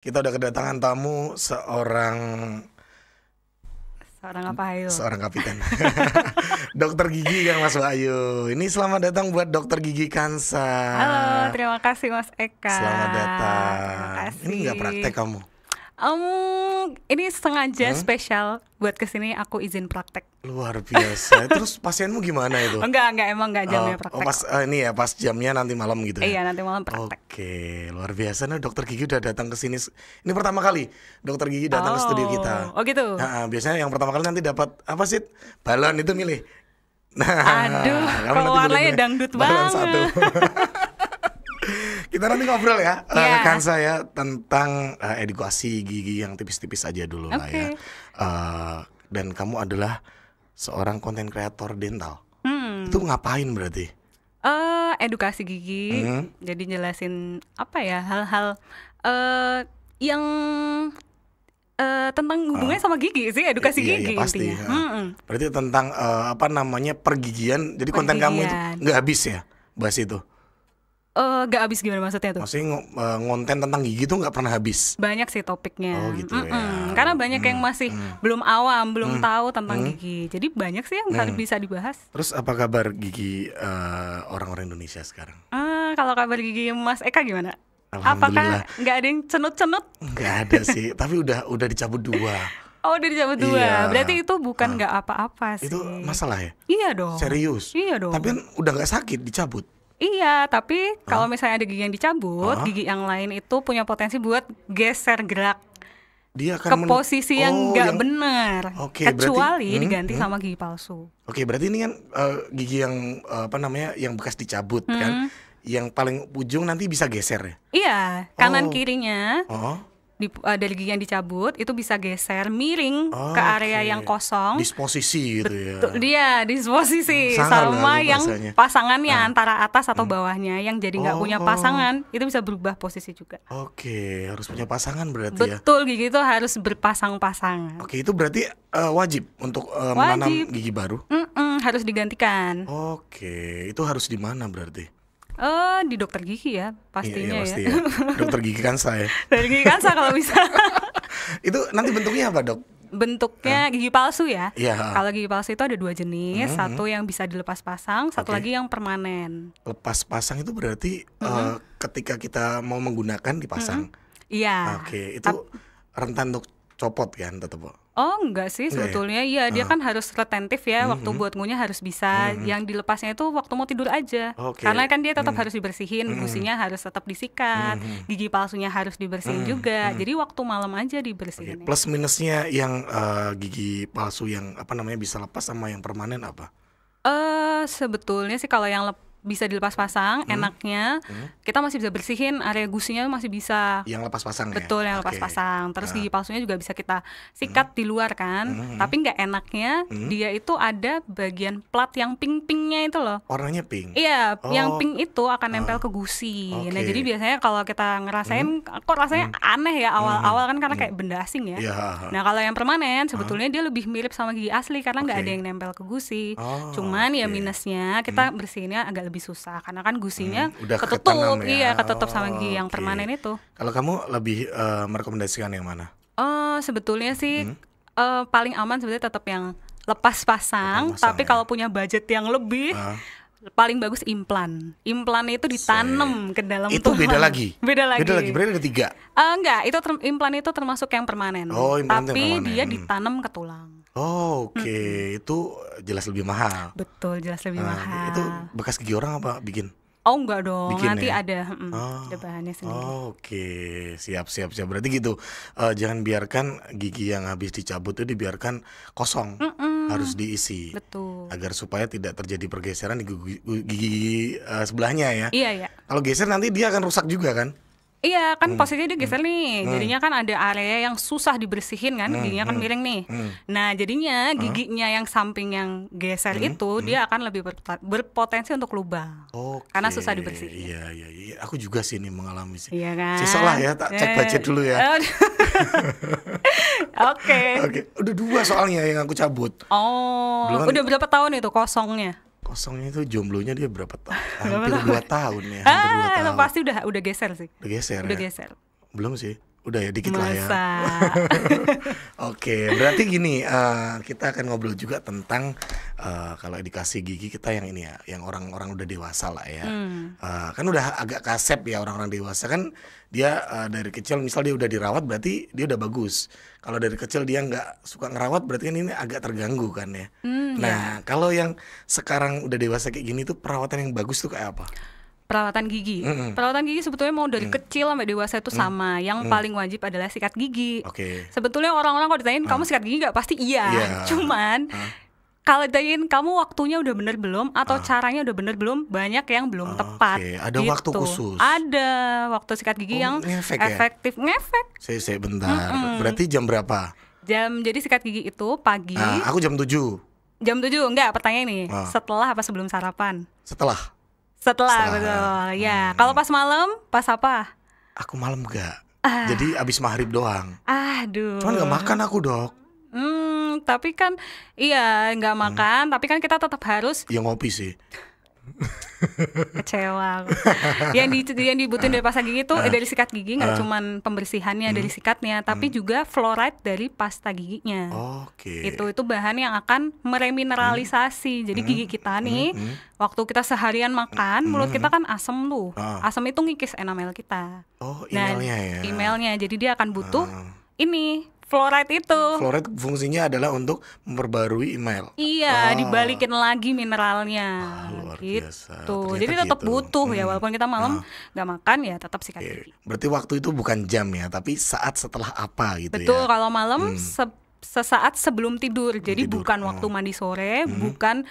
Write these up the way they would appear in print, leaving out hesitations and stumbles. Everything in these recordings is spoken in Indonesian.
Kita udah kedatangan tamu seorang apa ayo? seorang kapiten. Dokter gigi Kang Mas Wahyu. Ini selamat datang buat Dokter Gigi Kansa. Halo, terima kasih Mas Eka. Selamat datang. Terima kasih. Ini nggak praktek kamu? Ini sengaja spesial buat kesini aku izin praktek. Luar biasa. Terus pasienmu gimana itu? Enggak, emang enggak jamnya praktek. Pas jamnya nanti malam gitu ya? Iya, nanti malam praktek. Oke, luar biasa. Nah, Dokter Gigi udah datang ke sini. Ini pertama kali Dokter Gigi datang ke studio kita. Oh gitu. Nah, biasanya yang pertama kali nanti dapat apa sih? Balon itu milih. Nah, Aduh, kamu kok warnanya dangdut balon banget. satu. Kita nanti ngobrol ya, rekan saya tentang edukasi gigi yang tipis-tipis aja dulu lah ya. Dan kamu adalah seorang konten kreator dental. Itu ngapain berarti? Edukasi gigi. Jadi jelasin apa ya, hal-hal yang tentang hubungannya sama gigi sih, edukasi gigi iya, pasti, intinya. Berarti tentang pergigian. Jadi konten kamu itu nggak habis ya bahas itu? Gak habis gimana maksudnya tuh? Maksudnya ngonten tentang gigi tuh nggak pernah habis? Banyak sih topiknya. Oh gitu ya. Karena banyak yang masih belum awam, belum tahu tentang gigi. Jadi banyak sih yang bisa dibahas. Terus apa kabar gigi orang-orang Indonesia sekarang? Kalau kabar gigi Mas Eka gimana? Alhamdulillah. Apakah nggak ada yang cenut-cenut? Nggak ada sih, tapi udah dicabut 2. Oh, udah dicabut 2. Iya. Berarti itu bukan nggak apa-apa sih. Itu masalah ya? Iya dong. Serius? Iya dong. Tapi kan udah nggak sakit dicabut. Iya, tapi kalau misalnya ada gigi yang dicabut, gigi yang lain itu punya potensi buat geser gerak dia ke posisi yang nggak benar. Kecuali diganti sama gigi palsu. Oke, berarti ini kan gigi yang yang bekas dicabut kan, yang paling ujung nanti bisa geser ya? Iya, kanan kirinya. Dari gigi yang dicabut itu bisa geser miring ke area yang kosong. Disposisi gitu ya. Dia disposisi Sangar sama yang bahasanya. pasangannya antara atas atau bawahnya. Yang jadi nggak punya pasangan itu bisa berubah posisi juga. Oke, harus punya pasangan berarti ya. Betul, gigi itu harus berpasang-pasangan. Oke, itu berarti wajib untuk menanam gigi baru? Harus digantikan. Oke, itu harus di mana berarti? Di dokter gigi ya pastinya. Iya, pasti ya. Dokter gigi Kansa ya. Dokter gigi Kansa kalau bisa. Itu nanti bentuknya apa, Dok? Bentuknya gigi palsu ya. Iya. Kalau gigi palsu itu ada 2 jenis, satu yang bisa dilepas pasang, satu lagi yang permanen. Lepas pasang itu berarti ketika kita mau menggunakan dipasang. Iya. Oke, itu rentan untuk copot kan tetap. Oh enggak sih sebetulnya ya? Dia kan harus retentif ya, waktu buat ngunyah harus bisa. Yang dilepasnya itu waktu mau tidur aja. Karena kan dia tetap harus dibersihin, gusinya harus tetap disikat, gigi palsunya harus dibersihin juga. Jadi waktu malam aja dibersihin. Plus minusnya yang gigi palsu yang bisa lepas sama yang permanen apa? Sebetulnya sih kalau yang bisa dilepas pasang, enaknya kita masih bisa bersihin area gusinya, masih bisa. Yang lepas pasang ya? Betul, yang lepas pasang. Terus gigi palsunya juga bisa kita sikat di luar kan. Tapi nggak enaknya dia itu ada bagian plat yang pink-pinknya itu loh. Warnanya pink? Iya, yang pink itu akan nempel ke gusi. Nah jadi biasanya kalau kita ngerasain kok rasanya aneh ya awal-awal kan karena kayak benda asing ya. Nah kalau yang permanen sebetulnya dia lebih mirip sama gigi asli karena nggak ada yang nempel ke gusi. Cuman ya minusnya kita bersihinnya agak lebih susah karena kan gusinya ketutup, ketutup sama gigi yang permanen itu. Kalau kamu lebih merekomendasikan yang mana? Sebetulnya sih paling aman sebetulnya tetap yang lepas pasang, tapi kalau punya budget yang lebih paling bagus implan. Implan itu ditanam ke dalam itu tulang. Beda lagi. Berarti ada 3. Enggak, itu implan itu termasuk yang permanen. Tapi dia ditanam ke tulang. Oke. Itu jelas lebih mahal. Betul, jelas lebih mahal. Itu bekas gigi orang apa bikin? Oh enggak dong, bikin nanti ya? ada bahannya sendiri. Oke, siap. Berarti gitu, jangan biarkan gigi yang habis dicabut itu dibiarkan kosong, harus diisi. Betul. Agar supaya tidak terjadi pergeseran di gigi sebelahnya ya. Iya. Kalau geser nanti dia akan rusak juga kan? Iya kan posisinya dia geser nih, jadinya kan ada area yang susah dibersihin kan, giginya kan miring nih. Nah jadinya giginya yang samping yang geser itu dia akan lebih berpotensi untuk lubang. Karena susah dibersihin. Iya, aku juga sih ini mengalami sih. Iya kan. Sisa lah ya, tak cek budget dulu ya. Oke. Udah 2 soalnya yang aku cabut. Udah berapa tahun itu kosongnya? Kosongnya itu jomblonya dia berapa tahun? Hampir 2 tahun ya. Hampir 2 tahun. Pasti udah geser sih. Udah geser. Udah geser. Belum sih. Udah ya dikit lah ya. Oke, berarti gini, kita akan ngobrol juga tentang kalau edukasi gigi kita yang ini ya, yang orang-orang udah dewasa lah ya. Kan udah agak kasep ya orang-orang dewasa kan, dia dari kecil misal dia udah dirawat berarti dia udah bagus. Kalau dari kecil dia nggak suka ngerawat berarti kan ini agak terganggu kan ya. Nah kalau yang sekarang udah dewasa kayak gini tuh perawatan yang bagus tuh kayak apa? Perawatan gigi. Perawatan gigi sebetulnya mau dari kecil sampai dewasa itu sama. Yang paling wajib adalah sikat gigi. Sebetulnya orang-orang kalau ditanyain kamu sikat gigi nggak, pasti iya. Cuman kalau ditanyain kamu waktunya udah bener belum atau caranya udah bener belum, banyak yang belum tepat. Ada gitu. Waktu khusus. Ada waktu sikat gigi yang efektif. Ngefek. Saya bentar. Berarti jam berapa? Jadi sikat gigi itu pagi. Aku jam 7. Jam 7 enggak, pertanyaan nih. Setelah apa sebelum sarapan? Setelah betul. Ya, kalau pas malam, pas apa? Aku malam enggak. Jadi abis maghrib doang. Aduh. Cuman enggak makan aku, Dok. Tapi kan iya enggak makan, tapi kan kita tetap harus. Ya ngopi sih. Kecewa. Yang dibutuhin dari pasta gigi itu dari sikat gigi nggak cuman pembersihannya dari sikatnya, tapi juga fluoride dari pasta giginya. Itu bahan yang akan meremineralisasi. Jadi gigi kita nih, waktu kita seharian makan, mulut kita kan asam tuh. Asam itu ngikis enamel kita. Emailnya ya. Emailnya. Jadi dia akan butuh ini. Fluoride itu. Fluoride fungsinya adalah untuk memperbarui email. Iya, dibalikin lagi mineralnya. Luar biasa. Jadi tetap butuh ya, walaupun kita malam nggak makan ya tetap sikat gigi. Berarti waktu itu bukan jam ya, tapi saat setelah apa gitu. Betul, ya. Kalau malam sesaat sebelum tidur. Jadi bukan waktu mandi sore, bukan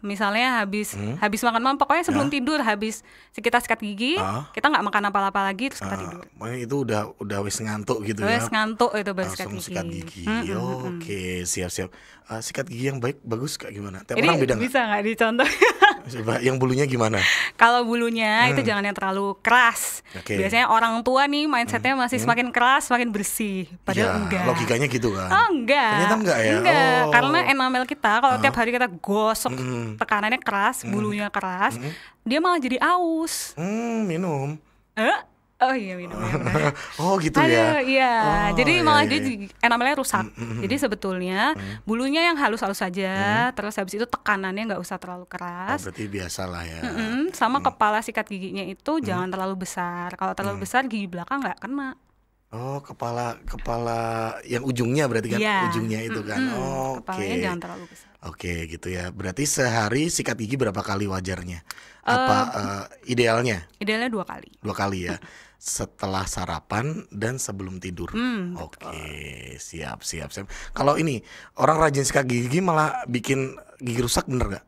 misalnya habis makan malam, pokoknya sebelum tidur, habis kita sikat gigi, kita nggak makan apa-apa lagi terus kita tidur. Itu udah wis ngantuk gitu ya. Wis ngantuk itu baru sikat gigi. Oke, siap-siap. Sikat gigi yang bagus kayak gimana? Tiap ini orang beda nggak? Bisa nggak dicontoh? Coba yang bulunya gimana? Kalau bulunya itu jangan yang terlalu keras. Biasanya orang tua nih mindsetnya masih semakin keras semakin bersih. Padahal enggak. Logikanya gitu kan? Enggak. Ternyata enggak ya? Enggak. Karena enamel kita kalau tiap hari kita gosok tekanannya keras, bulunya keras, dia malah jadi aus. Minum. Oh iya, minum. Gitu ya. Iya. Jadi malah dia enamelnya rusak. Jadi sebetulnya bulunya yang halus-halus saja, terus habis itu tekanannya nggak usah terlalu keras. Berarti biasa lah ya. Sama kepala sikat giginya itu jangan terlalu besar. Kalau terlalu besar gigi belakang nggak kena. Kepala yang ujungnya berarti kan? Ujungnya itu kan. Kepalanya jangan terlalu besar. Gitu ya. Berarti sehari sikat gigi berapa kali wajarnya? Idealnya? Idealnya 2 kali. 2 kali ya. Setelah sarapan dan sebelum tidur. Siap. Kalau ini orang rajin sikat gigi malah bikin gigi rusak, bener gak?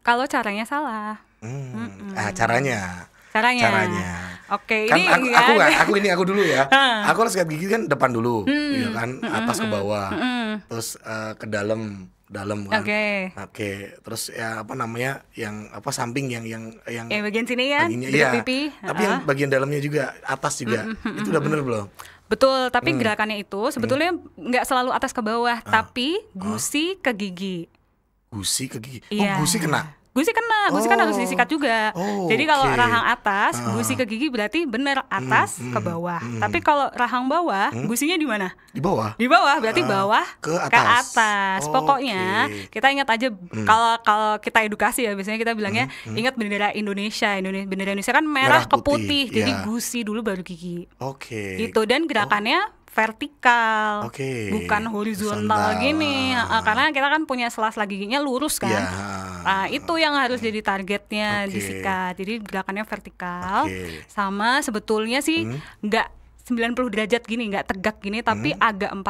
Kalau caranya salah. Caranya. Oke, kan ini aku dulu ya. Aku harus sikat gigi kan depan dulu, ya kan, atas ke bawah, terus ke dalam kan. Oke. Terus ya apa namanya, yang apa samping yang bagian sini ya, pipi. Tapi yang bagian dalamnya juga, atas juga. Itu udah bener belum? Betul, tapi gerakannya itu sebetulnya nggak selalu atas ke bawah, tapi gusi ke gigi. Gusi ke gigi. Gusi kena. Gusi kan harus disikat juga. Jadi kalau rahang atas, gusi ke gigi berarti bener atas ke bawah. Tapi kalau rahang bawah, gusinya di mana? Di bawah. Di bawah berarti bawah ke atas. Pokoknya kita ingat aja, kalau kita edukasi ya biasanya kita bilangnya ingat bendera Indonesia. Bendera Indonesia kan merah ke putih. Jadi gusi dulu baru gigi. Gitu, dan gerakannya vertikal, bukan horizontal gini. Karena kita kan punya sela-sela giginya lurus kan. Nah, itu yang harus jadi targetnya disikat. Jadi gerakannya vertikal. Sama sebetulnya sih nggak 90 derajat gini, nggak tegak gini, tapi agak 45.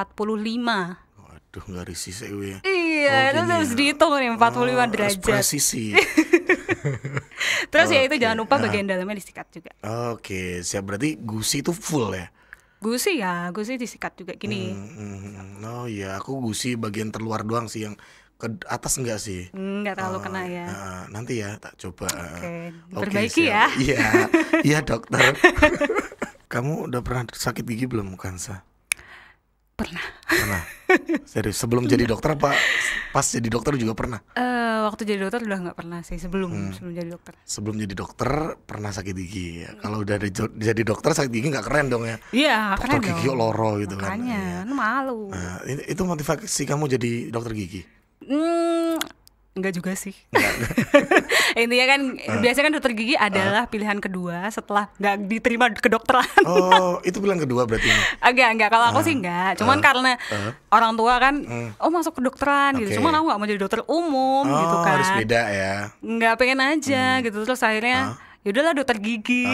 Waduh, nggak risih sih gue. Iya, itu harus dihitung nih 45 derajat. Presisi. Terus ya itu jangan lupa bagian dalamnya disikat juga. Siap, berarti gusi itu full ya? Gusi disikat juga gini. Aku gusi bagian terluar doang sih, yang ke atas enggak sih? Enggak terlalu kena ya. Nanti ya tak coba. Perbaiki ya. Iya dokter. Kamu udah pernah sakit gigi belum, Kansa? Pernah. Serius, sebelum jadi dokter apa pas jadi dokter juga pernah? Waktu jadi dokter udah nggak pernah sih, sebelum jadi dokter. Sebelum jadi dokter pernah sakit gigi ya. Kalau udah jadi dokter sakit gigi nggak keren dong ya? Iya, keren dokter gigi loro gitu. Makanya, kan. Malu. Nah, itu motivasi kamu jadi dokter gigi? Enggak juga sih. Intinya kan biasanya kan dokter gigi adalah pilihan kedua setelah nggak diterima kedokteran. Oh, itu pilihan kedua berarti ini? Enggak. Kalau aku sih enggak. Cuman karena orang tua kan, masuk kedokteran gitu. Cuman aku nggak mau jadi dokter umum gitu kan. Harus beda ya. Nggak pengen aja gitu. Terus akhirnya yaudahlah dokter gigi.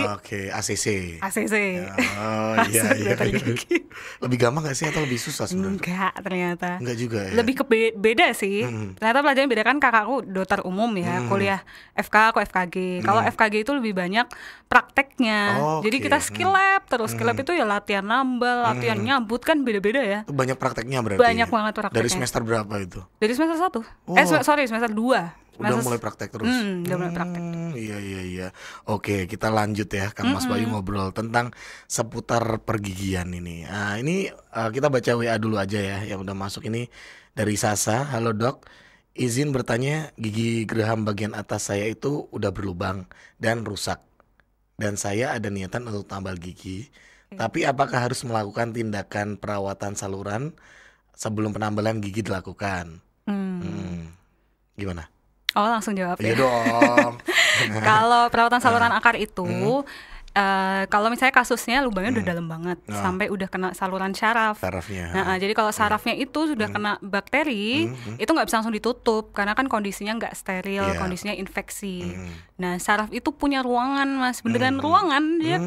ACC. Oh iya. Dokter gigi. Lebih gampang gak sih atau lebih susah sebenarnya? Enggak, ternyata. Enggak juga ya. Lebih ke beda sih. Ternyata pelajaran beda kan, kakakku dokter umum ya, kuliah FK, aku FKG. Kalau FKG itu lebih banyak prakteknya. Jadi kita skill lab terus. Skill lab itu ya latihan nambal, latihan nyambut, kan beda-beda ya. Itu banyak prakteknya berarti. Banyak banget prakteknya. Dari semester berapa itu? Dari semester 1. Semester 2. Udah mulai praktek terus. Udah mulai praktek. Iya. Oke, kita lanjut ya, Kang Mas Bayu ngobrol tentang seputar pergigian ini. Nah, ini kita baca WA dulu aja ya, yang udah masuk ini dari Sasa. Halo dok, izin bertanya, gigi geraham bagian atas saya itu udah berlubang dan rusak. Dan saya ada niatan untuk tambal gigi. Tapi apakah harus melakukan tindakan perawatan saluran sebelum penambalan gigi dilakukan? Gimana? Oh, langsung jawab ya. Iya dong. Kalau perawatan saluran akar itu kalau misalnya kasusnya lubangnya udah dalam banget sampai udah kena saluran syaraf. Sarafnya. Nah, jadi kalau sarafnya itu sudah kena bakteri, itu nggak bisa langsung ditutup karena kan kondisinya nggak steril, kondisinya infeksi. Nah, saraf itu punya ruangan, Mas, beneran ruangan, dia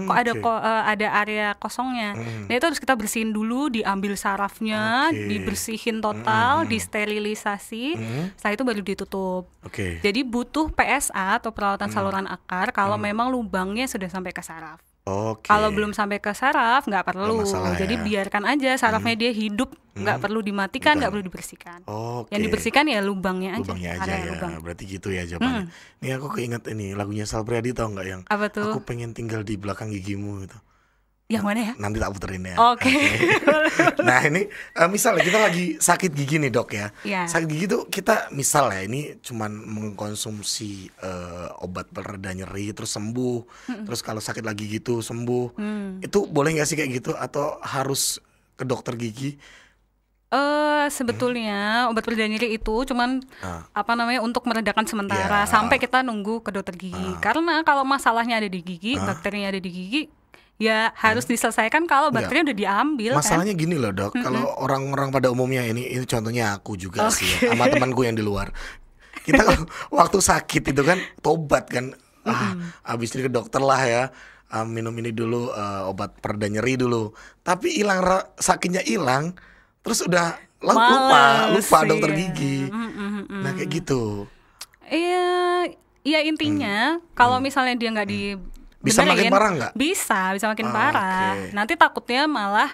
ada area kosongnya. Nah, itu harus kita bersihin dulu, diambil sarafnya, dibersihin total, disterilisasi, setelah itu baru ditutup. Jadi butuh PSA atau perawatan saluran akar kalau memang lubangnya sudah sampai ke saraf. Kalau belum sampai ke saraf nggak perlu. Jadi biarkan aja sarafnya dia hidup, nggak perlu dimatikan, nggak perlu dibersihkan. Yang dibersihkan ya lubangnya aja. Ya. Berarti gitu ya jawabannya. Nih aku keinget ini lagunya Sal Priadi, tau nggak yang apa tuh? Aku pengen tinggal di belakang gigimu gitu. Yang mana ya? Nanti tak puterin ya. Oke. Nah ini misalnya kita lagi sakit gigi nih dok ya. Sakit gigi tuh kita misal ya ini cuman mengkonsumsi obat pereda nyeri terus sembuh. Terus kalau sakit lagi gitu sembuh. Itu boleh nggak sih kayak gitu atau harus ke dokter gigi? Sebetulnya obat pereda nyeri itu cuman untuk meredakan sementara sampai kita nunggu ke dokter gigi. Karena kalau masalahnya ada di gigi, bakterinya ada di gigi, ya harus diselesaikan kalau bakteri udah diambil. Masalahnya gini loh dok, kalau orang-orang pada umumnya ini contohnya aku juga sih ya, sama temanku yang di luar. Kita kalau waktu sakit itu kan tobat kan, abis ini ke dokter lah ya, minum ini dulu obat pereda nyeri dulu. Tapi sakitnya hilang, terus udah lupa dokter gigi. Nah kayak gitu. Iya intinya kalau misalnya dia nggak di bisa makin parah nggak? Bisa makin parah. Nanti takutnya malah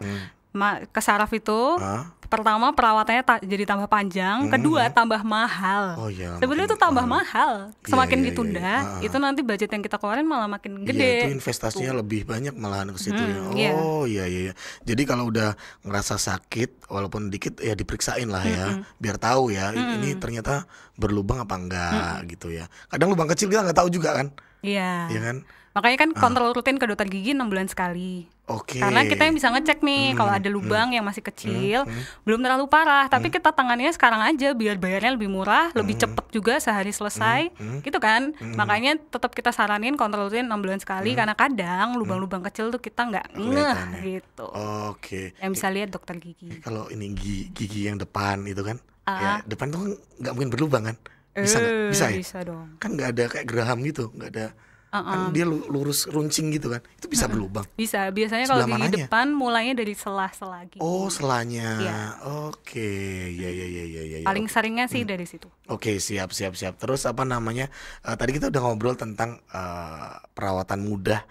ke saraf itu pertama perawatannya jadi tambah panjang, kedua tambah mahal. Sebenarnya itu tambah mahal. Semakin ditunda, itu nanti budget yang kita keluarin malah makin gede. Itu investasinya lebih banyak malahan ke situ ya. Iya. Jadi kalau udah ngerasa sakit walaupun dikit ya diperiksain lah ya, biar tahu ya ini ternyata berlubang apa enggak gitu ya. Kadang lubang kecil kita nggak tahu juga kan. Iya kan? Makanya kan kontrol rutin ke dokter gigi 6 bulan sekali. Karena kita yang bisa ngecek nih kalau ada lubang yang masih kecil, belum terlalu parah, tapi kita tangannya sekarang aja biar bayarnya lebih murah, lebih cepet juga, sehari selesai, gitu kan. Makanya tetap kita saranin kontrol rutin 6 bulan sekali, karena kadang lubang-lubang kecil tuh kita nggak ngeh gitu. Yang bisa lihat dokter gigi. Kalau ini gigi yang depan itu kan, ya depan tuh nggak mungkin berlubang kan? Bisa nggak? Bisa ya? Bisa dong. Kan nggak ada kayak geraham gitu, nggak ada. Kan dia lurus runcing gitu kan, itu bisa berlubang. Bisa, biasanya kalau gigi depan mulainya dari sela-sela gigi. Selanya. Ya. Paling seringnya sih dari situ. Siap. Terus apa namanya? Tadi kita udah ngobrol tentang perawatan mudah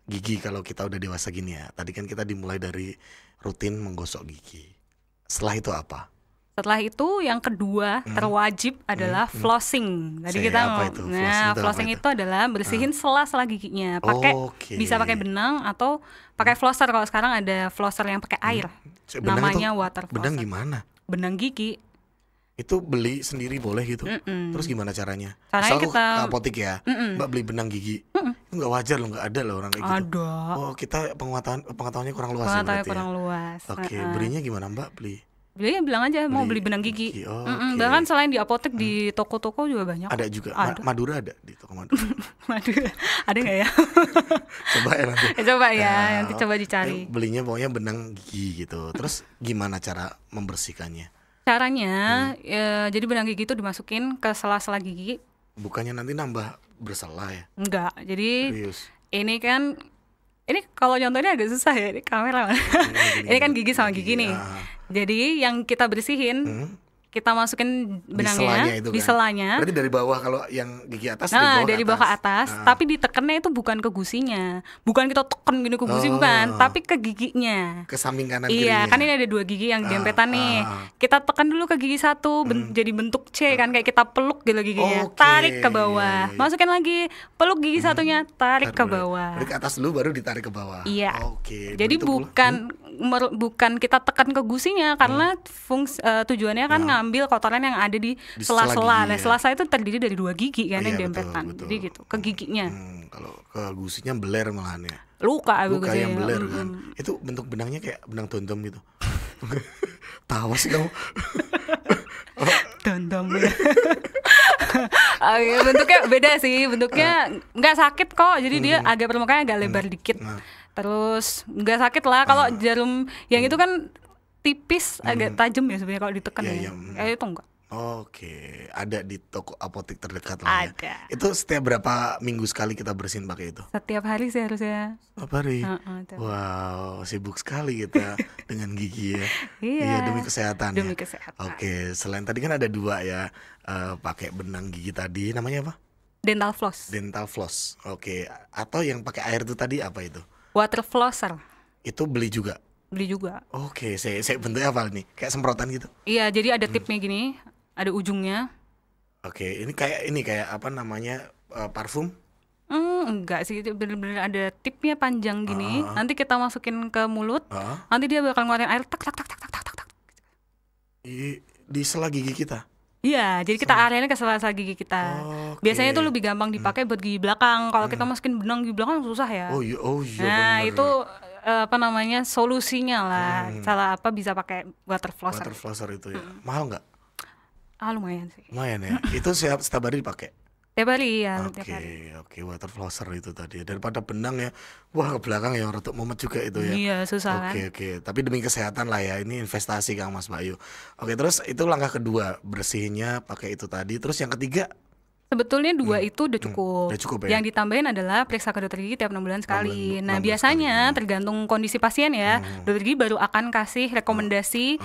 gigi kalau kita udah dewasa gini ya. Tadi kan kita dimulai dari rutin menggosok gigi. Setelah itu apa? Setelah itu yang kedua terwajib adalah flossing. Tadi kita flossing itu adalah bersihin sela-sela giginya. Bisa pakai benang atau pakai flosser. Kalau sekarang ada flosser yang pakai air. Namanya water flosser. Benang gimana? Benang gigi. Itu beli sendiri boleh gitu? Terus gimana caranya? Caranya Misal kita ke apotek ya, Mbak beli benang gigi. Itu nggak wajar loh, nggak ada loh orang kayak gitu. ada. Oh, kita pengetahuannya kurang luas ya Pengetahuannya berarti kurang ya. luas. Oke, belinya gimana Mbak? Belinya bilang aja mau Beli beli benang gigi. oke. Bahkan selain di apotek, di toko-toko juga banyak. Ada juga. Ada. Madura ada di toko Madura. Waduh, ada nggak ya? Coba ya nanti. Coba ya, Nah, nanti coba dicari. Belinya pokoknya benang gigi gitu. Terus gimana cara membersihkannya? Caranya, jadi benang gigi itu dimasukin ke sela-sela gigi. Bukannya nanti nambah bersalah ya? Enggak, jadi Serius. ini kalau contohnya agak susah ya, ini kamera. Ini kan gigi sama gigi nih. Jadi yang kita bersihin, kita masukin benangnya di selanya. Berarti dari bawah, kalau yang gigi atas dari bawah ke atas. Tapi ditekennya itu bukan ke gusinya, bukan kita teken gini ke gusi, bukan, tapi ke giginya, ke samping kanan kirinya. kirinya. Kan ini ada 2 gigi yang dempetan nih. Kita tekan dulu ke gigi satu, jadi bentuk C kan, kayak kita peluk gitu giginya. Tarik ke bawah, masukin lagi, peluk gigi satunya, tarik ke bawah. Dari ke atas dulu baru ditarik ke bawah. Iya. Oke. Jadi bukan kita tekan ke gusinya, karena tujuannya kan ngambil kotoran yang ada di sela-sela. Nah, sela-sela itu terdiri dari 2 gigi kan yang dempetan. Jadi gitu, ke giginya. Kalau ke gusinya beler malahan ya. Luka yang beler kan. Itu bentuk benangnya kayak benang dondom gitu. Tahu sih kamu. Dondom ya. Bentuknya beda sih, bentuknya nggak sakit kok. Jadi dia agak permukaannya agak lebar dikit. Terus nggak sakit lah. Kalau jarum yang itu kan tipis, agak tajam ya sebenarnya kalau ditekan ya. Itu enggak. Oke, ada di toko apotek terdekat lah ya. Ada. Itu setiap berapa minggu sekali kita bersihin pakai itu? Setiap hari sih harusnya. Setiap hari? Wow, sibuk sekali kita dengan gigi ya. Iya, demi kesehatan. Demi kesehatan. Oke, selain tadi kan ada 2 ya, pakai benang gigi tadi, namanya apa? Dental floss. Dental floss, oke. Atau yang pakai air itu tadi apa itu? Water flosser. Itu beli juga? Beli juga. Oke, saya bentuknya apa nih? Kayak semprotan gitu? Iya, jadi ada tipnya gini, ada ujungnya. Oke, ini kayak apa namanya, parfum? Enggak sih, bener-bener ada tipnya panjang gini. Nanti kita masukin ke mulut, nanti dia bakal ngeluarin air tak tak tak tak tak tak tak. Di sela gigi kita? Iya, jadi kita areanya ke sela-sela gigi kita. Biasanya itu lebih gampang dipakai buat gigi belakang. Kalau kita masukin benang gigi belakang susah ya. Oh iya. Nah, bener. itu solusinya lah. Cara bisa pakai water flosser. Water flosser itu ya. Mahal nggak? Lumayan sih. Lumayan ya. Itu setiap hari dipakai? Tiap hari ya. Oke, water flosser itu tadi. Daripada benang ya, wah ke belakang ya, rotok mumet juga itu ya. Iya, susah kan. Oke. Tapi demi kesehatan lah ya, ini investasi Kang Mas Bayu. Oke, terus itu langkah kedua, bersihnya pakai itu tadi. Terus yang ketiga? Sebetulnya 2 itu udah cukup. Udah cukup ya? Yang ditambahin adalah periksa ke dokter gigi tiap 6 bulan sekali. Nah, biasanya tergantung kondisi pasien ya. Dokter gigi baru akan kasih rekomendasi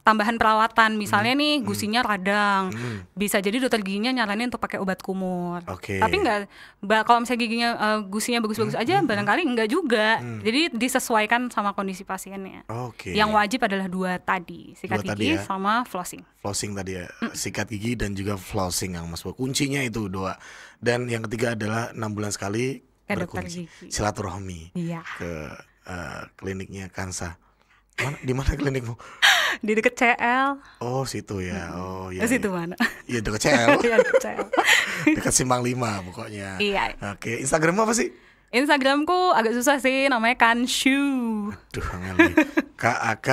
tambahan perawatan. Misalnya nih gusinya radang, bisa jadi dokter giginya nyaranin untuk pakai obat kumur. Tapi kalau misalnya giginya gusinya bagus-bagus aja, barangkali enggak juga. Jadi disesuaikan sama kondisi pasiennya. Yang wajib adalah 2 tadi, sikat gigi ya, sama flossing. Flossing tadi ya, sikat gigi dan juga flossing yang Mas. Kuncinya itu 2. Dan yang ketiga adalah 6 bulan sekali berkunjung silaturahmi ke kliniknya Kansa. Di mana klinikmu? Di dekat CL. Oh, situ ya. Oh iya. Situ mana? Iya, dekat CL. Iya, dekat CL. Dekat Simpang 5 pokoknya. Iya. Oke, Instagram apa sih? Instagramku agak susah sih, namanya Kanshu. Aduh, angel. KAK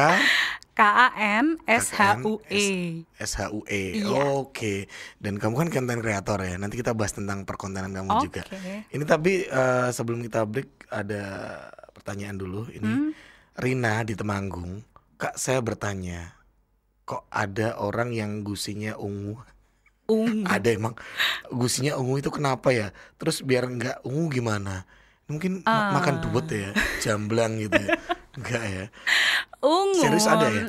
KANSHUE. SHUE. Iya. Oke. Dan kamu kan konten kreator ya. Nanti kita bahas tentang perkontenan kamu juga. Ini tapi sebelum kita break ada pertanyaan dulu. Ini Rina di Temanggung. Kak, saya bertanya, kok ada orang yang gusinya ungu? Ada emang gusinya ungu itu kenapa ya? Terus biar nggak ungu gimana? Mungkin makan duet ya, jamblang gitu ya? Enggak ya? Ungu. Serius ada ya?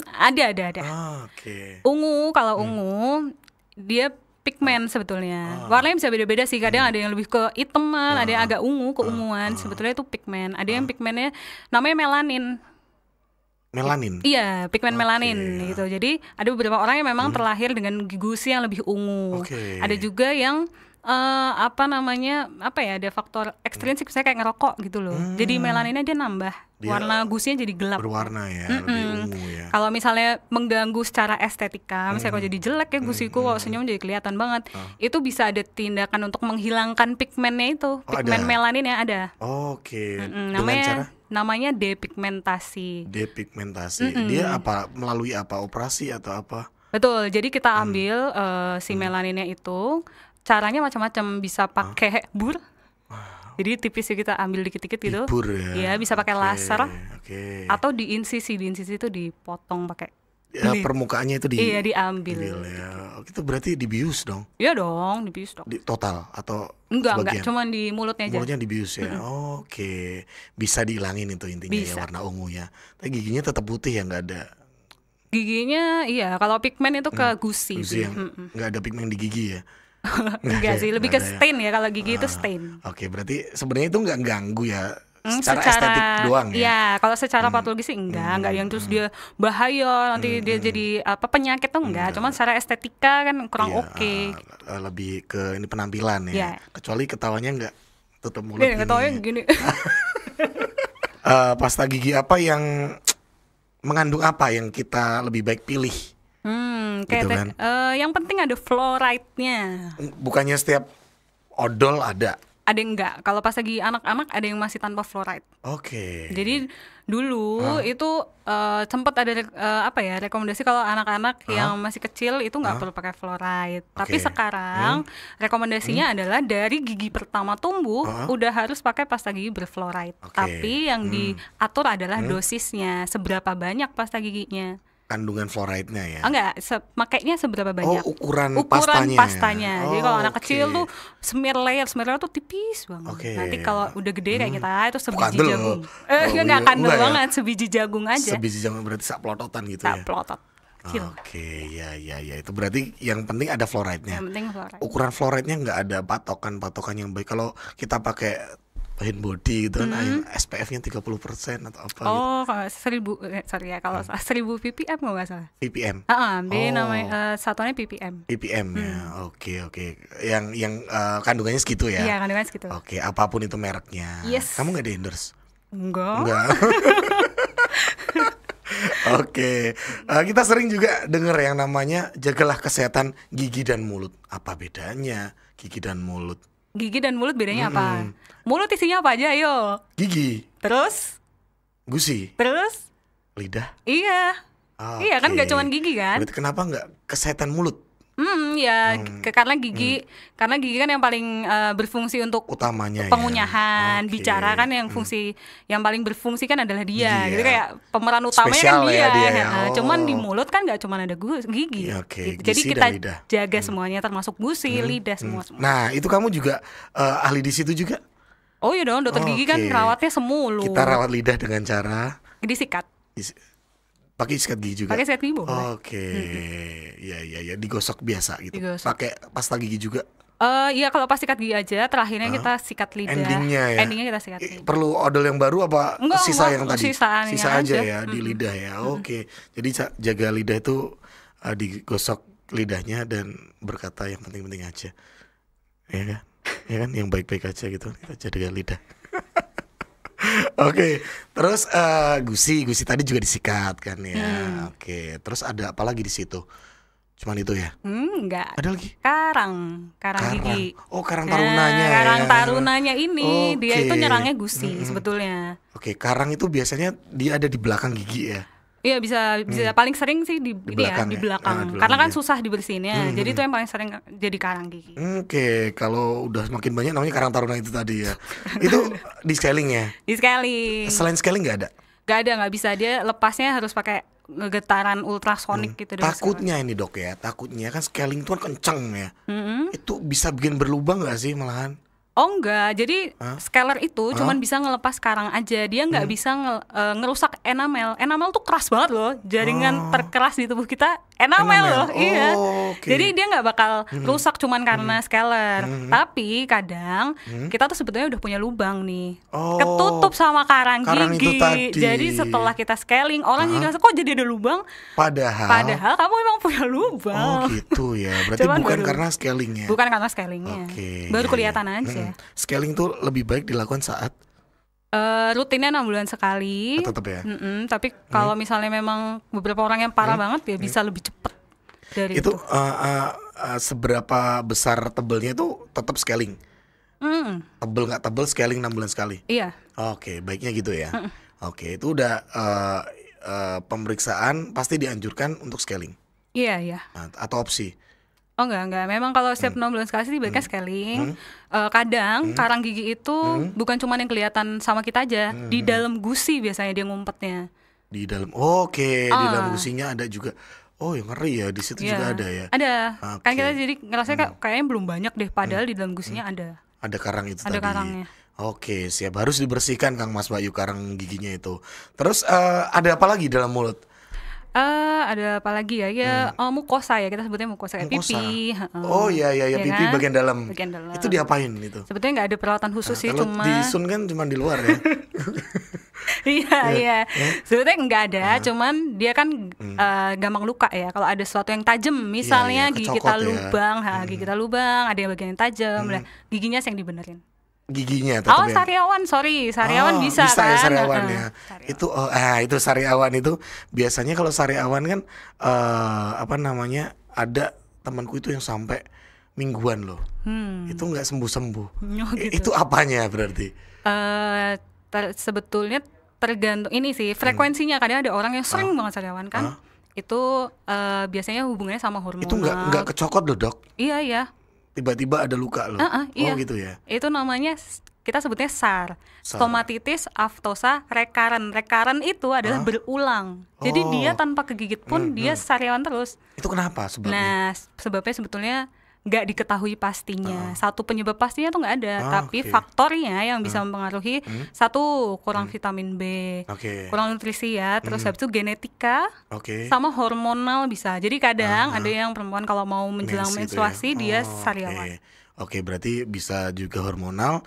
Ada. Oke. Ungu, kalau ungu dia pigmen sebetulnya. Warnanya bisa beda-beda sih. Kadang ada yang lebih ke hitaman, ada yang agak ungu, keunguan. Sebetulnya itu pigmen. Ada yang pigmennya namanya melanin. Melanin? Iya, pigmen melanin gitu. Jadi ada beberapa orang yang memang terlahir dengan gusi yang lebih ungu. Ada juga yang ada faktor ekstrinsik, misalnya kayak ngerokok gitu loh. Jadi melaninnya dia nambah, warna gusinya jadi gelap. Berwarna ya, lebih ungu ya. Kalau misalnya mengganggu secara estetika, misalnya kalau jadi jelek ya gusiku, kalau senyum jadi kelihatan banget, itu bisa ada tindakan untuk menghilangkan pigmennya itu, pigmen melaninnya ada. Oke. Namanya depigmentasi. Dia apa, melalui apa, operasi atau apa? Betul, jadi kita ambil si melaninnya itu. Caranya macam-macam, bisa pakai bur. Jadi tipisnya kita ambil dikit-dikit gitu. Bur ya. Ya, bisa pakai laser. Atau di insisi itu dipotong pakai. Ya, permukaannya itu diambil. Ya. Itu berarti dibius dong? Iya dong, dibius dong. Total atau enggak, cuman di mulutnya aja. Mulutnya dibius ya. Oke. Bisa dihilangin itu intinya ya, warna ungunya. Tapi giginya tetap putih ya, nggak ada. Giginya iya, kalau pigmen itu ke gusi. Nggak ada pigmen di gigi ya. Enggak sih, lebih ke stain ya, kalau gigi itu stain. Oke, berarti sebenarnya itu nggak ganggu ya, secara estetik doang ya. Iya, kalau secara patologi sih enggak yang terus dia bahaya nanti dia jadi penyakit tuh enggak. Cuman secara estetika kan kurang oke. Lebih ke ini penampilan ya. Kecuali ketawanya nggak tutup mulut. Iya, ketawanya gini. Pasta gigi apa yang mengandung apa yang kita lebih baik pilih? Kayak gitu kan? Yang penting ada fluoride-nya. Bukannya setiap odol ada? Ada enggak? Kalau pas lagi anak-anak ada yang masih tanpa fluoride. Oke. Jadi dulu itu sempat ada rekomendasi kalau anak-anak yang masih kecil itu nggak perlu pakai fluoride. Tapi sekarang rekomendasinya adalah dari gigi pertama tumbuh udah harus pakai pasta gigi berfluoride. Tapi yang diatur adalah dosisnya, seberapa banyak pasta giginya. Kandungan fluoride-nya ya? Enggak, makainya seberapa banyak. Ukuran pastanya. Jadi kalau anak kecil tuh smear layer tuh tipis banget. Nanti kalau udah gede kayak kita itu sebiji jagung. Enggak kandel banget, sebiji jagung aja. Sebiji jagung berarti sak pelototan gitu ya? Sak pelotot. Oke, ya itu berarti yang penting ada fluoride-nya. Yang penting fluoride. Ukuran fluoride-nya nggak ada patokan yang baik. Kalau kita pakai hand body gitu kan, SPF-nya 30% atau apa gitu. Kalau 1000 ppm nggak salah. ppm? Namanya satuannya ppm. ppm ya, oke. Yang kandungannya segitu ya? Iya, kandungannya segitu. Oke, apapun itu mereknya. Yes. Kamu nggak di-endorse? Enggak. Oke, kita sering juga dengar yang namanya jagalah kesehatan gigi dan mulut. Apa bedanya gigi dan mulut? Gigi dan mulut bedanya apa? Mulut isinya apa aja, ayo? Gigi. Terus? Gusi. Terus? Lidah. Iya. Iya kan, nggak cuma gigi kan? Berarti kenapa nggak kesehatan mulut? Karena gigi kan yang paling berfungsi untuk utamanya pengunyahan, bicara kan yang fungsi yang paling berfungsi kan adalah dia. Jadi kayak pemeran utamanya spesial kan dia. Ya. Cuman di mulut kan nggak cuma ada gigi. Jadi kita jaga semuanya termasuk gusi, lidah semua. Nah, itu kamu juga ahli di situ juga? Oh iya dong, dokter gigi kan rawatnya semulu. Kita rawat lidah dengan cara disikat. Pakai sikat gigi juga. Pakai sikat gigi boleh. Oke. Iya, digosok biasa gitu. Pakai pasta gigi juga. Iya, kalau pas sikat gigi aja, terakhirnya kita sikat lidah. Endingnya kita sikat lidah. Perlu odol yang baru apa sisa yang tadi? Sisa aja ya di lidah ya. Oke. Jadi jaga lidah itu digosok lidahnya dan berkata yang penting-penting aja. Ya kan? Ya kan, yang baik-baik aja gitu. Kita jaga lidah. Oke, terus gusi tadi juga disikat kan ya. Oke, terus ada apa lagi di situ? Cuman itu ya? Enggak. Ada lagi? Karang gigi. Oh, karang tarunanya. Karang tarunanya ini dia itu nyerangnya gusi sebetulnya. Oke, karang itu biasanya dia ada di belakang gigi ya? Iya, bisa paling sering sih di belakang. Karena kan susah dibersihinnya. Jadi itu yang paling sering jadi karang gigi. Oke, kalau udah semakin banyak namanya karang taruna itu tadi ya. Itu di scaling ya? Di scaling. Selain scaling nggak ada? Nggak bisa, dia lepasnya harus pakai getaran ultrasonik gitu. Takutnya ini dok ya, takutnya kan scaling itu kan kenceng ya. Itu bisa bikin berlubang nggak sih malahan? Oh enggak, jadi scaler itu cuman bisa ngelepas karang aja. Dia nggak bisa ngerusak enamel. Enamel tuh keras banget loh. Jaringan terkeras di tubuh kita enamel loh. Iya. Okay. Jadi dia nggak bakal rusak cuman karena scaler. Tapi kadang kita tuh sebetulnya udah punya lubang nih, ketutup sama karang gigi. Jadi setelah kita scaling, orang juga ngerasa kok jadi ada lubang. Padahal kamu memang punya lubang. Oh gitu ya. Berarti bukan karena scalingnya. Bukan karena scalingnya. Baru kelihatan aja. Scaling tuh lebih baik dilakukan saat rutinnya 6 bulan sekali. Tetap ya. Tapi kalau misalnya memang beberapa orang yang parah banget ya bisa lebih cepat dari itu. Seberapa besar tebelnya itu tetap scaling. Tebel nggak tebel scaling 6 bulan sekali. Iya. Oke, baiknya gitu ya. Oke, itu udah pemeriksaan pasti dianjurkan untuk scaling. Iya. Atau opsi. Oh enggak. Memang kalau setiap 6 bulan sekali sih dibaiknya scaling. Kadang karang gigi itu bukan cuma yang kelihatan sama kita aja, di dalam gusi biasanya dia ngumpetnya. Di dalam, di dalam gusinya ada juga. Oh, yang ngeri ya, di situ juga ada ya. Ada. Kan kita jadi ngerasa kayaknya belum banyak deh, padahal di dalam gusinya ada. Ada karang itu ada tadi. Karangnya. Oke, siap, harus dibersihkan Kang Mas Bayu karang giginya itu. Terus ada apa lagi dalam mulut? Ada apa lagi ya? Mukosa ya, kita sebutnya mukosa kayak pipi. Oh iya, pipi kan? bagian dalam. Itu diapain itu? Sebetulnya nggak ada perawatan khusus sih, kalau cuma di sun kan cuma di luar ya. Iya. Sebetulnya nggak ada, cuman dia kan gampang luka ya. Kalau ada sesuatu yang tajam, misalnya gigi kita lubang, gigi kita lubang, ada yang bagian yang tajam, giginya yang dibenerin. Giginya sariawan bisa kan? Ya, sariawan ya. Itu sariawan itu biasanya kalau sariawan kan ada temanku itu yang sampai mingguan loh. Itu nggak sembuh. Gitu. Itu apanya berarti? Sebetulnya tergantung ini sih frekuensinya. Kadang ada orang yang sering banget sariawan kan. Itu biasanya hubungannya sama hormonal. Itu nggak kecokot loh, Dok? Iya. Tiba-tiba ada luka loh. Iya. Oh gitu ya. Itu namanya kita sebutnya SAR. Stomatitis aftosa recurrent. Recurrent itu adalah berulang. Jadi dia tanpa kegigit pun dia sariawan terus. Itu kenapa sebabnya? Nah, sebabnya sebetulnya nggak diketahui pastinya. Satu penyebab pastinya tuh nggak ada, tapi faktornya yang bisa mempengaruhi satu kurang vitamin B, kurang nutrisi ya, terus habis itu genetika, sama hormonal bisa. Jadi kadang ada yang perempuan kalau mau menjelang menstruasi dia sariawan. Oke, berarti bisa juga hormonal,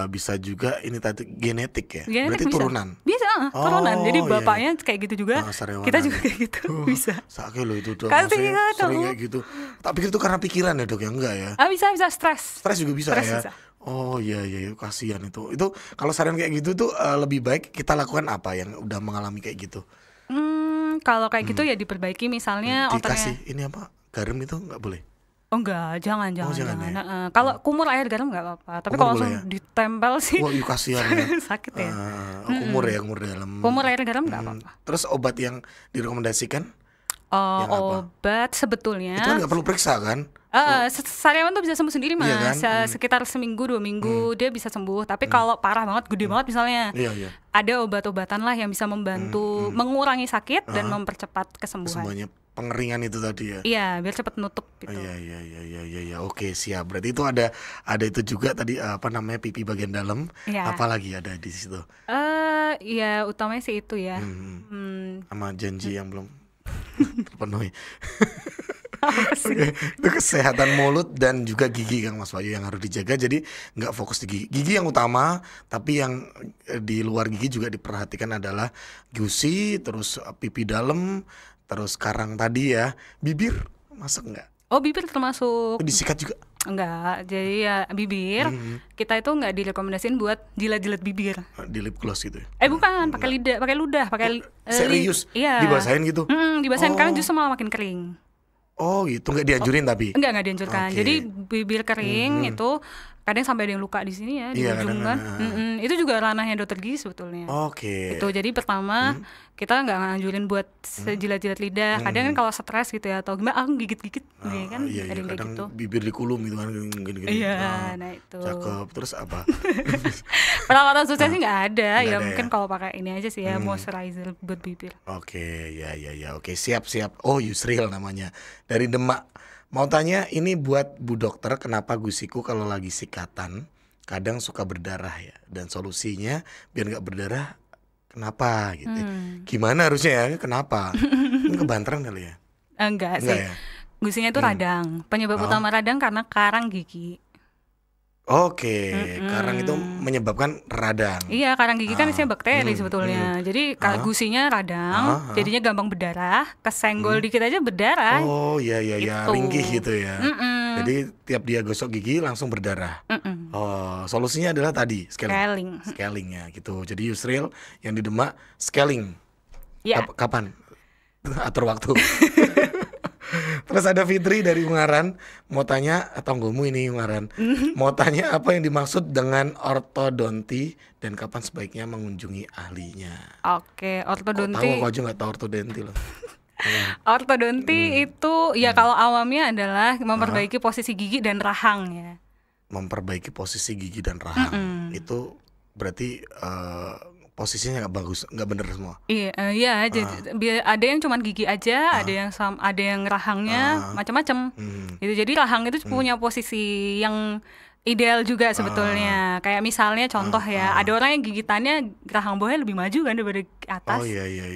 bisa juga ini tadi genetik ya. Berarti bisa. turunan. Bisa, turunan. Jadi bapaknya kayak gitu juga. Kita juga kayak gitu. Bisa. Sakit loh itu, Dok. Sering kayak gitu. Tapi itu karena pikiran ya, Dok, ya enggak ya? Bisa stres. Stres juga bisa ya. Bisa. Oh iya, kasihan itu. Itu kalau saran kayak gitu tuh lebih baik kita lakukan apa yang udah mengalami kayak gitu? Kalau kayak gitu ya diperbaiki misalnya dikasih ini apa? Garam itu enggak boleh? Oh enggak, jangan. Ya? Kalau kumur air garam nggak apa-apa. Tapi kalau langsung ditempel sih, wah kasihan ya. Sakit ya. Kumur dalam. Kumur air garam nggak apa-apa. Terus obat yang direkomendasikan? Obat sebetulnya. Itu kan nggak perlu periksa kan? Sariawan tuh bisa sembuh sendiri mas. Iya kan? Sekitar seminggu 2 minggu dia bisa sembuh. Tapi kalau parah banget, gede banget misalnya, ada obat-obatan lah yang bisa membantu mengurangi sakit dan mempercepat kesembuhan. Pengeringan itu tadi ya. Iya, biar cepat nutup gitu. Iya. Oke, siap. Berarti itu ada itu juga tadi pipi bagian dalam. Apalagi ada di situ? Ya utamanya sih itu ya. Sama janji yang belum terpenuhi. Itu kesehatan mulut dan juga gigi Kang Mas Bayu yang harus dijaga. Jadi nggak fokus di gigi yang utama, tapi yang di luar gigi juga diperhatikan adalah gusi, terus pipi dalam, terus karang tadi ya. Bibir masuk nggak? Oh, bibir termasuk. Disikat juga? Enggak, jadi ya bibir kita itu nggak direkomendasiin buat jilat-jilat bibir. Di lip gloss gitu ya? Bukan, pakai lidah, pakai ludah, pakai serius? Iya. Dibasahin gitu? Dibasahin karena justru malah makin kering. Oh gitu, nggak dianjurin tapi? Nggak dianjurkan. Jadi bibir kering itu kadang sampai ada yang luka di sini ya, di ujung kan. Itu juga ranahnya dokter gigi sebetulnya. Itu jadi pertama kita nggak nganjurin buat jilat-jilat lidah. Kadang kan kalau stres gitu ya atau gimana, gigit-gigit kan. Kadang gitu. Bibir dikulum gitu kan, gini-gini. Nah itu. Cakep. Terus apa? Perawatan susah sih nggak ada. Ya mungkin kalau pakai ini aja sih ya, moisturizer buat bibir. Oke, oke, siap. Oh, Yusril namanya, dari Demak. Mau tanya, ini buat Bu Dokter, kenapa gusiku kalau lagi sikatan kadang suka berdarah ya? Dan solusinya biar nggak berdarah, kenapa gitu? Gimana harusnya ya? Kenapa? Ini kebanteran kali ya? Enggak sih. ya? Gusinya itu radang. Penyebab utama radang karena karang gigi. Oke, karang itu menyebabkan radang. Iya, karang gigi kan isinya bakteri sebetulnya. Jadi gusinya radang, jadinya gampang berdarah, kesenggol dikit aja berdarah. Oh iya gitu. Ringkih gitu ya. Jadi tiap dia gosok gigi langsung berdarah. Oh, solusinya adalah tadi scalingnya gitu. Jadi Yusril yang di Demak scaling. Ya. Kapan? Atur waktu. Terus ada Fitri dari Ungaran mau tanya, atau nggomu ini Ungaran, mau tanya apa yang dimaksud dengan ortodonti dan kapan sebaiknya mengunjungi ahlinya. Oke, ortodonti. Tahu aja nggak tahu ortodonti loh. Ortodonti itu ya kalau awamnya adalah memperbaiki posisi gigi dan rahang ya. Memperbaiki posisi gigi dan rahang itu berarti posisinya nggak bagus, nggak bener semua. Iya, jadi ada yang cuman gigi aja, ada yang rahangnya macam-macam. Gitu. Jadi rahang itu punya posisi yang ideal juga sebetulnya. Kayak misalnya contoh ya, ada orang yang gigitannya rahang bawahnya lebih maju kan daripada atas.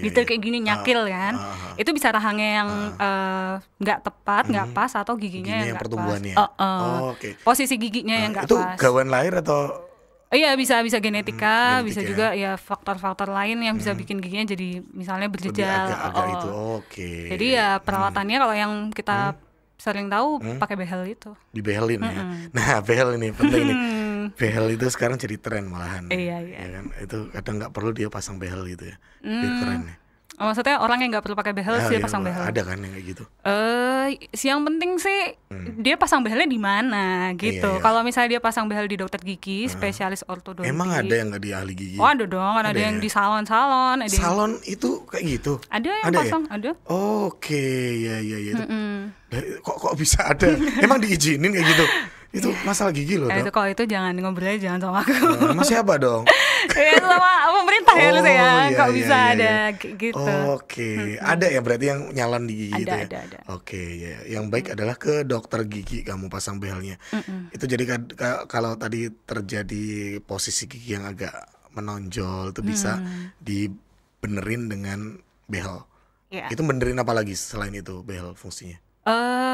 Gitu kayak gini nyakil kan. Itu bisa rahangnya yang nggak tepat, nggak pas, atau giginya yang nggak pas. Posisi giginya yang nggak pas. Itu gawaan lahir atau? Iya, bisa genetika, bisa juga ya faktor-faktor lain yang bisa bikin giginya jadi misalnya berjejal. Agak-agak itu. Jadi ya perawatannya kalau yang kita sering tahu pakai behel itu. Dibehelin ya. Nah, behel ini penting nih. Behel itu sekarang jadi tren malahan. Iya. Ya kan? Itu kadang nggak perlu dia pasang behel gitu ya. Biar keren ya. Maksudnya orang yang nggak perlu pakai behel sih pasang behel. Ada kan yang kayak gitu? Yang penting sih dia pasang behelnya di mana gitu. Kalau misalnya dia pasang behel di dokter gigi, spesialis ortodonti. Emang ada yang nggak di ahli gigi? Oh, ada dong, kan ada yang di salon-salon. Salon itu kayak gitu? Ada yang pasang, ada. Oke, ya. Kok bisa ada? Emang diizinin kayak gitu? Itu masalah gigi loh, Dok. Kalau itu jangan ngobrolnya jangan sama aku. Sama siapa dong? Ya sama pemerintah ya lu ya. Kok bisa ada gitu. Oke. Ada ya berarti yang nyalon di gigi itu ya? Ada. Oke, ya. Yang baik adalah ke dokter gigi kamu pasang behelnya. Itu jadi kalau tadi terjadi posisi gigi yang agak menonjol itu bisa dibenerin dengan behel. Itu benerin apa lagi selain itu behel fungsinya?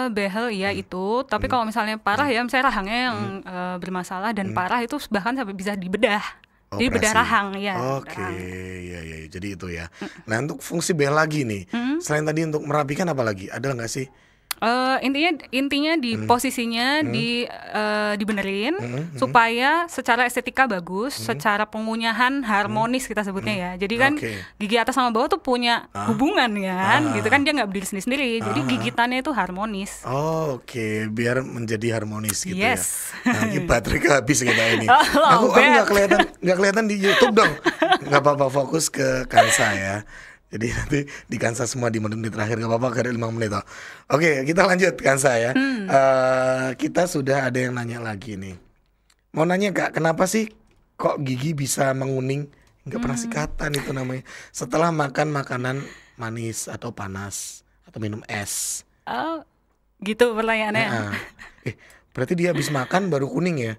Behel ya itu, tapi kalau misalnya parah ya, misalnya rahangnya yang bermasalah dan parah itu bahkan sampai bisa dibedah. Jadi bedah rahang ya. Oke, ya. Jadi itu ya. Nah, untuk fungsi behel lagi nih, selain tadi untuk merapikan apa lagi? Ada nggak sih? Intinya di posisinya dibenerin supaya secara estetika bagus, secara pengunyahan harmonis kita sebutnya ya. Jadi kan gigi atas sama bawah tuh punya hubungan kan, gitu kan, dia nggak berdiri sendiri. Jadi gigitannya itu harmonis. Oke, biar menjadi harmonis gitu ya. Nanti baterai habis kita ini. Aku nggak kelihatan di YouTube dong. Nggak apa-apa, fokus ke Kansa ya. Jadi nanti di Kansa semua di menit terakhir, gak apa-apa, karena 5 menit toh. Oke, kita lanjut Kansa ya. Kita sudah ada yang nanya lagi nih. Mau nanya Kak, kenapa sih kok gigi bisa menguning? Gak pernah sikatan itu namanya. Setelah makan makanan manis atau panas atau minum es. Oh, gitu pertanyaannya. Berarti dia habis makan baru kuning ya?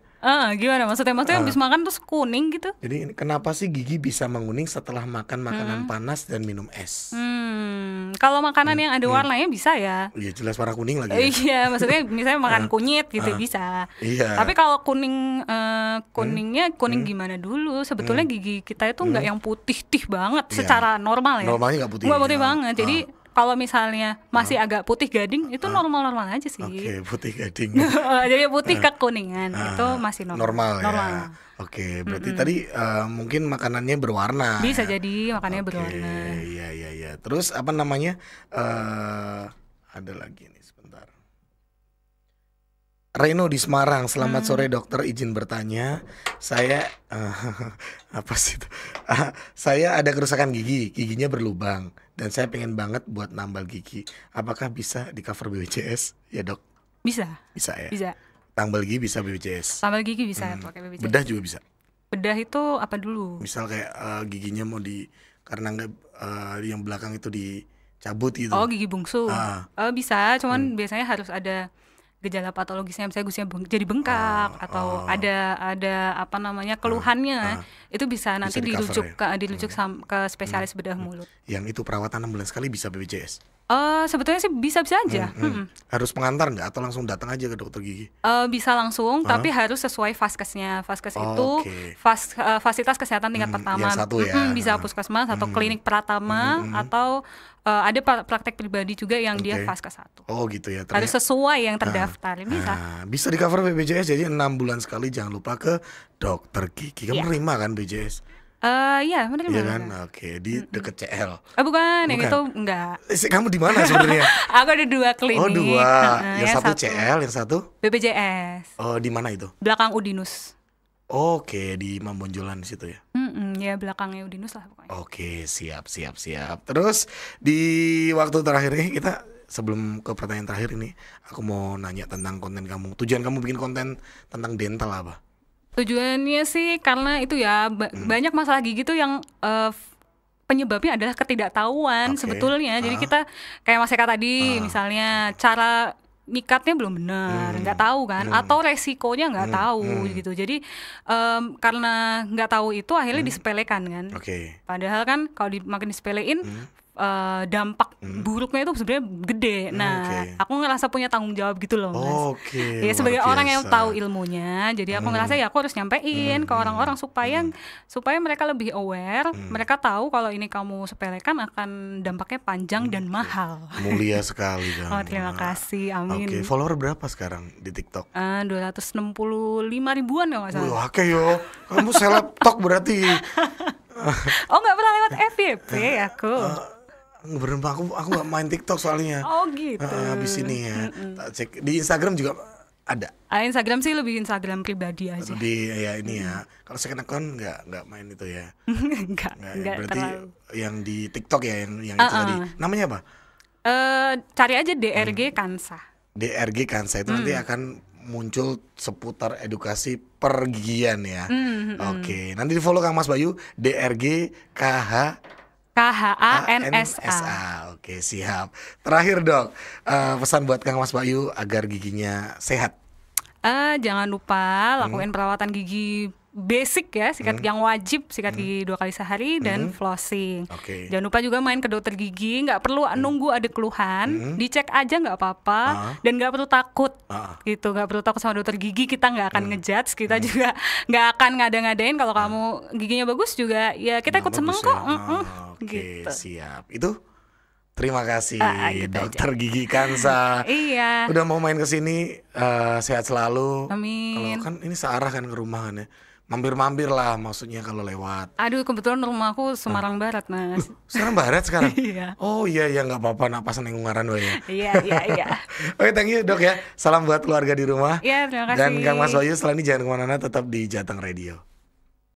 Gimana maksudnya? Maksudnya habis makan terus kuning gitu? Jadi kenapa sih gigi bisa menguning setelah makan makanan panas dan minum es? Kalau makanan yang ada warnanya bisa ya. Iya, jelas warna kuning lagi ya. Iya, maksudnya misalnya makan kunyit gitu bisa. Iya. Tapi kalau kuningnya kuning gimana dulu? Sebetulnya gigi kita itu nggak yang putih-tih banget secara normal ya. Normalnya nggak putih. Nggak putih banget. Jadi kalau misalnya masih agak putih gading itu normal-normal aja sih. Oke, putih gading. Jadi putih kekuningan itu masih normal. Ya. Oke, berarti tadi mungkin makanannya berwarna. Bisa jadi makanannya berwarna. Iya. Terus apa namanya? Ada lagi nih sebentar. Reno di Semarang, selamat sore dokter, izin bertanya. Saya apa sih itu? Saya ada kerusakan gigi, giginya berlubang dan saya pengen banget buat nambal gigi. Apakah bisa di cover BPJS? Ya dok. Bisa ya. Bisa. Tambal gigi bisa BPJS. Tambal gigi bisa pakai BPJS. Bedah juga bisa. Bedah itu apa dulu? Misal kayak giginya mau karena nggak yang belakang itu dicabut gitu. Oh, gigi bungsu. Bisa, cuman biasanya harus ada gejala patologisnya, misalnya gusinya jadi bengkak atau ada apa namanya keluhannya. itu bisa nanti dirujuk ya? dirujuk ke spesialis bedah mulut. Yang itu perawatan 6 bulan sekali bisa BPJS? Sebetulnya sih bisa-bisa aja. Harus pengantar nggak atau langsung datang aja ke dokter gigi? Bisa langsung, tapi harus sesuai vaskesnya. Vaskes itu fasilitas kesehatan tingkat pertama. Yang satu ya. Bisa puskesmas atau klinik Pratama atau ada praktek pribadi juga yang dia vaskes 1. Oh gitu ya. Harus sesuai yang terdaftar. Bisa di cover BPJS, jadi 6 bulan sekali jangan lupa ke dokter gigi. Kamu terima kan BPJS? Iya, menerima. Iya kan, oke, di deket CL. Bukan, yang itu enggak. Kamu di mana sebenarnya? Aku ada 2 klinik. Oh 2, yang satu CL, yang satu? BPJS. Oh di mana itu? Belakang Udinus. Oke, di Mambonjolan situ ya? Ya belakangnya Udinus lah pokoknya. Oke, siap. Terus di waktu terakhir ini kita, sebelum ke pertanyaan terakhir ini, aku mau nanya tentang konten kamu. Tujuan kamu bikin konten tentang dental apa? Tujuannya sih karena itu ya banyak masalah gigi tuh yang penyebabnya adalah ketidaktahuan sebetulnya. Jadi kita kayak Mas Eka tadi misalnya cara mikatnya belum benar, nggak tahu kan, atau resikonya nggak tahu gitu. Jadi karena nggak tahu itu akhirnya disepelekan kan. Padahal kan kalau makin disepelein dampak buruknya itu sebenarnya gede. Nah, aku ngerasa punya tanggung jawab gitu loh, Mas. Ya sebagai orang yang tahu ilmunya, jadi aku ngerasa ya aku harus nyampein ke orang-orang supaya mereka lebih aware, mereka tahu kalau ini kamu sepelekan akan dampaknya panjang dan mahal. Mulia sekali kamu. Oh, terima kasih, amin. Follower berapa sekarang di TikTok? 265 ribuan ya nggak salah. Wah, oke yo, kamu seleb tok berarti. Oh, nggak pernah lewat FYP aku. Berempat aku nggak main TikTok soalnya. Oh gitu. Habis ini ya. Cek di Instagram juga ada. Instagram sih lebih Instagram pribadi aja. Ini ya. Kalau second account nggak main itu ya. Enggak berarti terlalu. Yang di TikTok ya yang itu tadi. Namanya apa? Cari aja DRG Kansa. DRG Kansa itu nanti akan muncul seputar edukasi pergigian ya. Oke, nanti di follow Kang Mas Bayu DRG KHANSA. Oke, siap. Terakhir dok, pesan buat Kang Mas Bayu agar giginya sehat. Jangan lupa lakuin perawatan gigi basic ya, sikat yang wajib, sikat gigi 2 kali sehari dan flossing. Jangan lupa juga main ke dokter gigi, nggak perlu nunggu ada keluhan, dicek aja nggak apa-apa dan nggak perlu takut gitu, nggak perlu takut sama dokter gigi. Kita nggak akan ngejudge, kita juga nggak akan ngada-ngadain. Kalau kamu giginya bagus juga ya kita ikut seneng kok. Oke, siap. Itu terima kasih dokter gigi Kansa. Iya. Udah mau main ke sini, sehat selalu. Amin. Kalau kan ini searah kan ke rumah kan ya. Mampir-mampir lah maksudnya kalau lewat. Aduh, kebetulan rumahku Semarang Barat, Mas. Semarang Barat sekarang? Iya. Oh iya nggak apa-apa, napasan yang Ungaran ya. Iya. Oke, thank you dok ya. Salam buat keluarga di rumah. Iya, terima kasih. Dan Kang Mas Bayu setelah ini jangan kemana-mana, tetap di Jateng Radio.